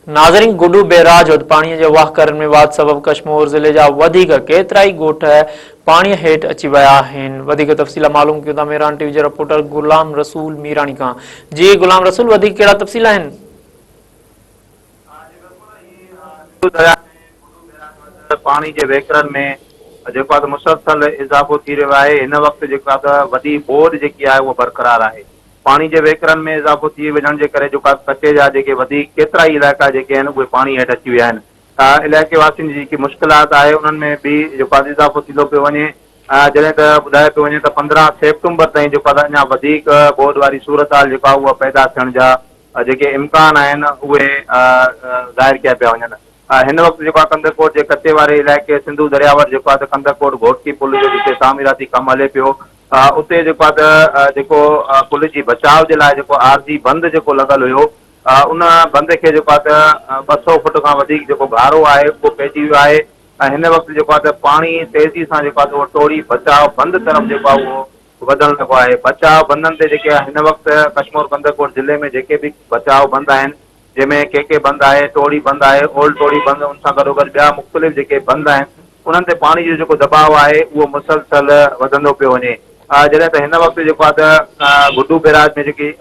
नाज़रीन, गुडू बैराज और पानी के वाह करण में वाद सबब कश्मीर ज़िले जा वधीक केतिराई ॻोठ पानी हेठ अची विया आहिनि। वधीक तफ़सील मालूम कयूं था मेहरान टीवी जे रिपोर्टर गुलाम रसूल मीरानी खां। जी गुलाम रसूल, वधीक कहिड़ा तफ़सील आहिनि? पानी के वेकरन में जेको आहे मुसलसल इज़ाफ़ो थी रहियो आहे। हिन वक़्तु जेका वॾी बोड जेकी आहे उहा बरक़रार आहे। पानी जे वेकरन में इज़ाफ़ो थी वञण जे करे जेका कचे जा जेके वधीक केतिरा ई इलाइक़ा जेके आहिनि उहे पाणी हेठि अची विया आहिनि। इलाइक़े वासियुनि जी जेकी मुश्किलात आहे उन्हनि में बि जेको आहे इज़ाफ़ो थींदो पियो वञे। जॾहिं त ॿुधायो पियो वञे त 15 सेप्टेम्बर ताईं जेको आहे अञा वधीक बोड वारी सूरत हाल जेका उहा पैदा थियण जा जेके इम्कान आहिनि उहे ज़ाहिर कया पिया वञनि। हिन वक़्तु जेको आहे कंदरकोट जे कचे वारे इलाइक़े सिंधू दरियावर जेको आहे त कंदरकोट घोटकी पुल जो जिते तामीराती कमु हले पियो, उते जेको आहे त जेको पुल जी बचाव जे लाइ जेको आरजी बंदि जेको लॻल हुयो, उन बंदि खे जेको आहे त 200 फुट खां वधीक जेको गारो आहे उहो पइजी वियो आहे। ऐं हिन वक़्तु जेको आहे त पाणी तेज़ी सां जेको आहे त उहो टोड़ी बचाव बंदि तरफ़ जेको आहे उहो वधणु लॻो आहे। बचाव बंधनि ते जेके हिन वक़्तु कश्मीर कंदरकोट ज़िले में जेके बि बचाव बंदि आहिनि, जंहिंमें के बंदि आहे, टोड़ी बंदि आहे, ओल्ड टोड़ी बंदि, उन सां गॾोगॾु ॿिया मुख़्तलिफ़ जेके बंदि आहिनि उन्हनि ते पाणी जो जेको दबाव आहे उहो मुसलसल वधंदो पियो वञे। जॾहिं त हिन वक़्तु जेको आहे त गुडू बैराज में जेकी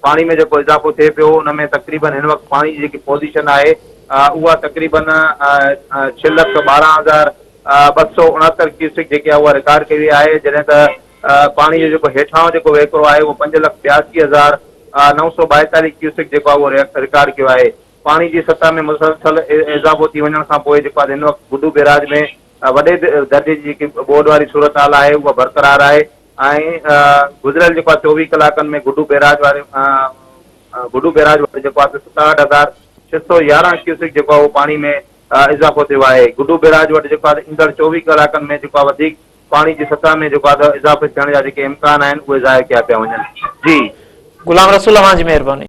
पाणी में जेको इज़ाफ़ो थिए पियो उन में तक़रीबन हिन वक़्तु पाणी जी जेकी पोज़ीशन आहे उहा तक़रीबन 6,12,269 क्यूसिक जेकी आहे उहा रिकॉर्ड कई वई आहे। जॾहिं त पाणी जो जेको हेठां जेको वेकिरो आहे उहो 5,82,942 क्यूसिक जेको आहे उहो रिकॉर्ड कयो आहे। पाणी जी सतह में मुसलसल इज़ाफ़ो थी वञण खां पोइ जेको आहे हिन वक़्तु गुडू बैराज में वॾे दर्जे जी जेकी बोड वारी सूरत हाल आहे उहा बरक़रार आहे। ऐं गुज़िरियल जेको आहे 24 कलाकनि में गुडू बैराज वटि जेको आहे 67,611 क्यूसिक जेको आहे उहो पाणी में इज़ाफ़ो थियो आहे। गुडू बैराज वटि जेको आहे ईंदड़ 24 कलाकनि में जेको आहे वधीक पाणी जी सतह में जेको आहे इज़ाफ़े थियण जा जेके इम्कान आहिनि उहे ज़ाहिर कया पिया वञनि। जी गुलाम रसूल, जी मेहरबानी।